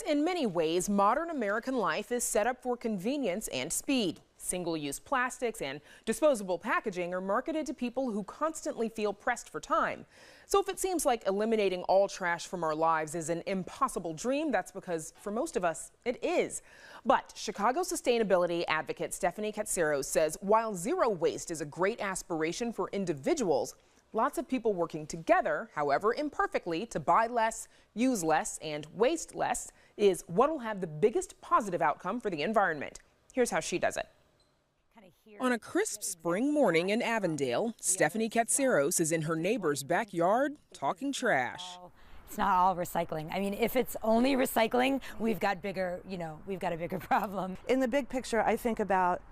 In many ways, modern American life is set up for convenience and speed. Single-use plastics and disposable packaging are marketed to people who constantly feel pressed for time. So if it seems like eliminating all trash from our lives is an impossible dream, that's because for most of us, it is. But Chicago sustainability advocate Stephanie Katsaros says while zero waste is a great aspiration for individuals, lots of people working together, however imperfectly, to buy less, use less, and waste less is what will have the biggest positive outcome for the environment. Here's how she does it. On a crisp spring morning in Avondale, Stephanie Katsaros is in her neighbor's backyard talking trash. It's not all recycling. I mean, if it's only recycling, we've got a bigger problem. In the big picture, I think about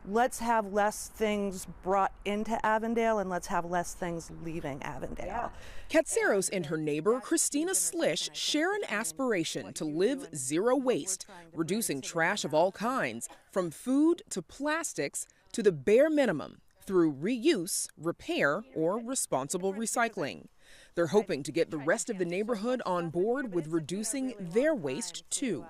let's have less things brought into Avondale and let's have less things leaving Avondale. Yeah. Katsaros and her neighbor, Christina Slish, share an aspiration to live zero waste, reducing trash of all kinds, from food to plastics to the bare minimum, through reuse, repair, or responsible recycling. They're hoping to get the rest of the neighborhood on board with reducing their waste, too.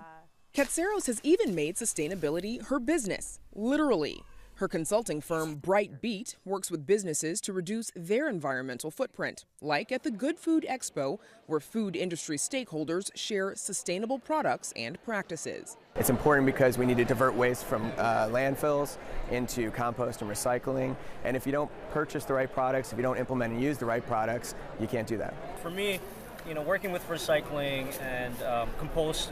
Katsaros has even made sustainability her business, literally. Her consulting firm, Bright Beat, works with businesses to reduce their environmental footprint, like at the Good Food Expo, where food industry stakeholders share sustainable products and practices. It's important because we need to divert waste from landfills into compost and recycling. And if you don't purchase the right products, if you don't implement and use the right products, you can't do that. For me, working with recycling and compost,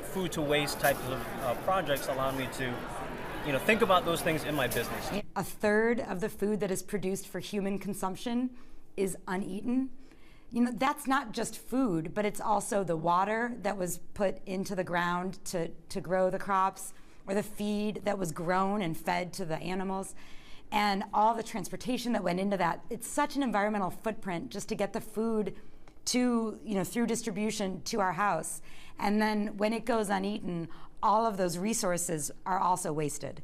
food to waste types of projects allow me to, think about those things in my business. A third of the food that is produced for human consumption is uneaten. That's not just food, but it's also the water that was put into the ground to grow the crops, or the feed that was grown and fed to the animals, and all the transportation that went into that. It's such an environmental footprint just to get the food to, through distribution to our house. And then when it goes uneaten, all of those resources are also wasted.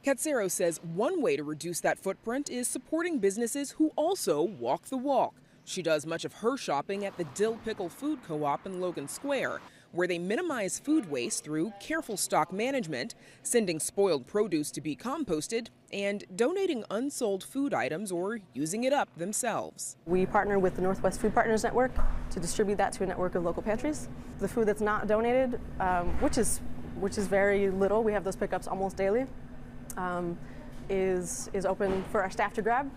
Katsaros says one way to reduce that footprint is supporting businesses who also walk the walk. She does much of her shopping at the Dill Pickle Food Co-op in Logan Square, where they minimize food waste through careful stock management, sending spoiled produce to be composted, and donating unsold food items or using it up themselves. We partner with the Northwest Food Partners Network to distribute that to a network of local pantries. The food that's not donated, which is very little, we have those pickups almost daily, is open for our staff to grab.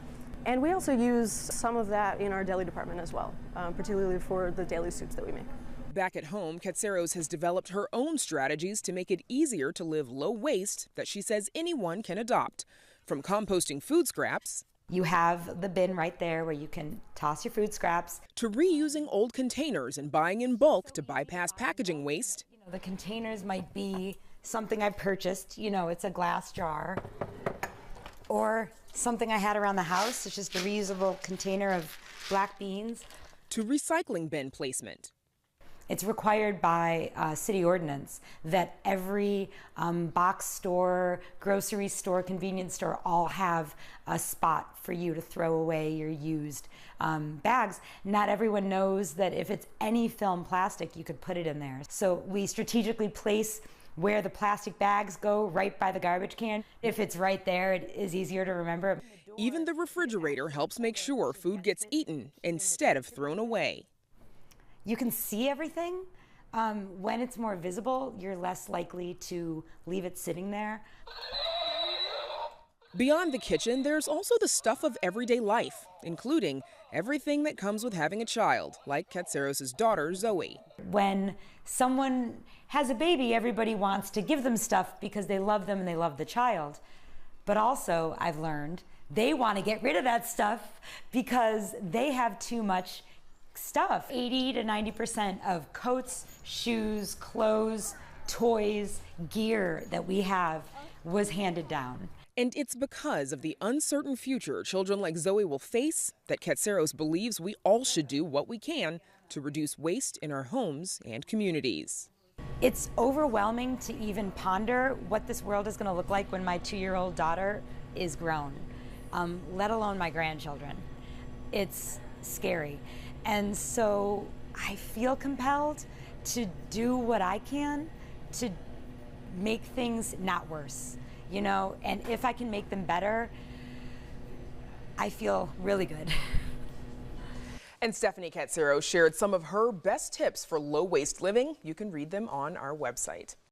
And we also use some of that in our deli department as well, particularly for the daily soups that we make. Back at home, Katsaros has developed her own strategies to make it easier to live low waste that she says anyone can adopt. From composting food scraps, you have the bin right there where you can toss your food scraps, to reusing old containers and buying in bulk to bypass packaging waste. The containers might be something I've purchased, it's a glass jar, or something I had around the house. It's just a reusable container of black beans. To recycling bin placement. It's required by city ordinance that every box store, grocery store, convenience store all have a spot for you to throw away your used bags. Not everyone knows that if it's any film plastic, you could put it in there. So we strategically place where the plastic bags go right by the garbage can. If it's right there, it is easier to remember. Even the refrigerator helps make sure food gets eaten instead of thrown away. You can see everything. When it's more visible, you're less likely to leave it sitting there. Beyond the kitchen, there's also the stuff of everyday life, including everything that comes with having a child, like Katsaros' daughter, Zoe. When someone has a baby, everybody wants to give them stuff because they love them and they love the child. But also, I've learned, they want to get rid of that stuff because they have too much stuff. 80 to 90% of coats, shoes, clothes, toys, gear that we have was handed down. And it's because of the uncertain future children like Zoe will face that Katsaros believes we all should do what we can to reduce waste in our homes and communities. It's overwhelming to even ponder what this world is going to look like when my 2-year-old daughter is grown, let alone my grandchildren. It's scary. And so I feel compelled to do what I can to make things not worse, you know, and if I can make them better, I feel really good. And Stephanie Katsaros shared some of her best tips for low waste living. You can read them on our website.